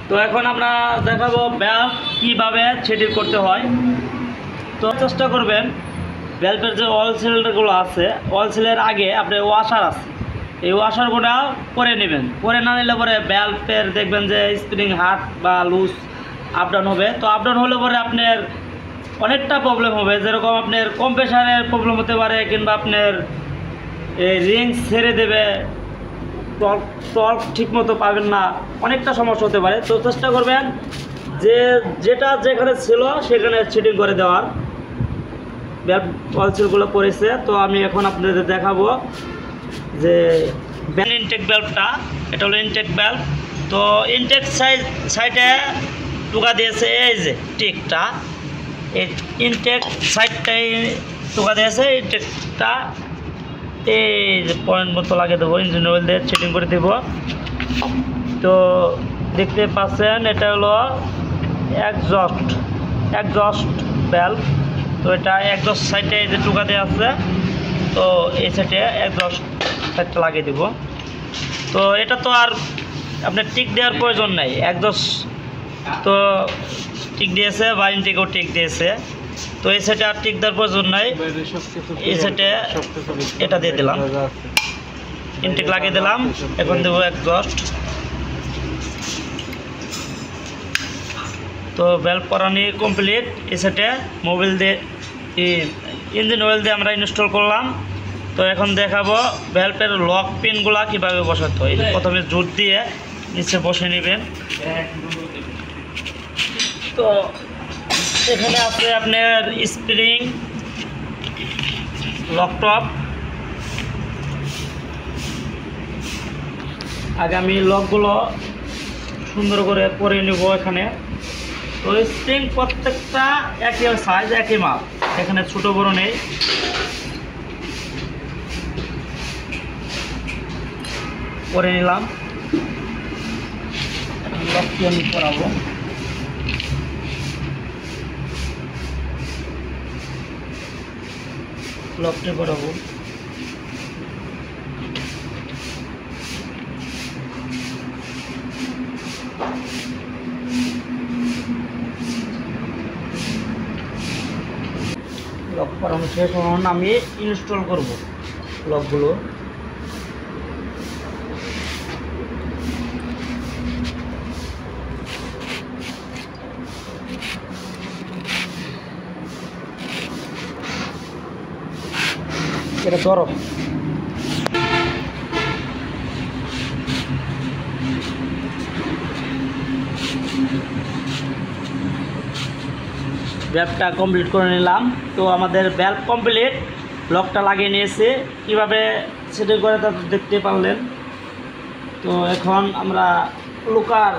তো এখন আমরা দেখাবো ভ্যালভ কীভাবে সেটিং করতে হয়। তো চেষ্টা করবেন ভ্যালভের যে অয়েল সিলিন্ডারগুলো আছে, অয়েল সিলের আগে আপনার ওয়াশার আছে, এই ওয়াশারগুলো পরে নেবেন। পরে না নিলে পরে ভ্যালভের দেখবেন যে স্প্রিং হার্ড বা লুজ আপ ডাউন হবে। তো আপ ডাউন হলে পরে আপনার অনেকটা প্রবলেম হবে, যেরকম আপনার কম্প্রেসারের প্রবলেম হতে পারে, কিংবা আপনার এই রিং ছেড়ে দেবে, টর্ক ঠিকমতো পাবেন না, অনেকটা সমস্যা হতে পারে। তো চেষ্টা করবেন যে যেটা যেখানে ছিল সেখানে সেটিং করে দেওয়ার। অয়েল সিলগুলো পড়েছে, তো আমি এখন আপনাদের দেখাবো যে ইনটেক ভ্যালভটা, এটা হলো ইনটেক ভ্যালভ। তো ইনটেক সাইডে টুকা দিয়েছে এই যে টিকটা, এই ইনটেক সাইডটাই টুকা দিয়েছে। ইনটেকটা এই যে পয়েন্ট মতো লাগিয়ে দেবো, ইঞ্জিন অয়েল দিয়ে সেটিং করে দেবো। তো দেখতে পাচ্ছেন এটা হলো একজস্ট ভ্যালভ। তো এটা একজস্ট সাইডে এই যে টুকা দেওয়া আছে, তো এই সাইডে একজস্ট সাইডটা লাগিয়ে দেবো। তো এটা তো আর আপনার টিক দেওয়ার প্রয়োজন নাই, একজস্ট তো টিক দিয়েছে বা ইনটেকও টিক দিয়েছে। তো এই সাইডে আর টিক দেওয়ার প্রয়োজন নাই, এই সাইডে এটা দিয়ে দিলাম, ইনটেক লাগিয়ে দিলাম। এখন দেবো একজস্ট। তো ভ্যালভ করানি কমপ্লিট। এই সাইডে মোবিল দিয়ে ইঞ্জিন অয়েল দিয়ে আমরা ইনস্টল করলাম। তো এখন দেখাবো ভ্যালভের লক পিনগুলা কীভাবে বসাতে হয়। প্রথমে জুট দিয়ে নিচে বসে নেবেন। তো এখানে আছে আপনার স্প্রিং, লকটপ। আগে আমি লকগুলো সুন্দর করে পরে নেব এখানে। তো স্প্রিং প্রত্যেকটা একই সাইজ, একই মাপ, এখানে ছোট বড় নেই। পরে নিলাম, লকটি আমি পরাবো। লকটি পরাবো। লক পরানো শেষ, এখন আমি ইনস্টল করব লকগুলো। এটা ধরো, ভ্যালভটা কমপ্লিট করে নিলাম। তো আমাদের ভ্যালভ কমপ্লিট, লকটা লাগিয়ে নিয়েছে। কীভাবে সেটিং করে তা দেখতে পারলেন। তো এখন আমরা লোকাল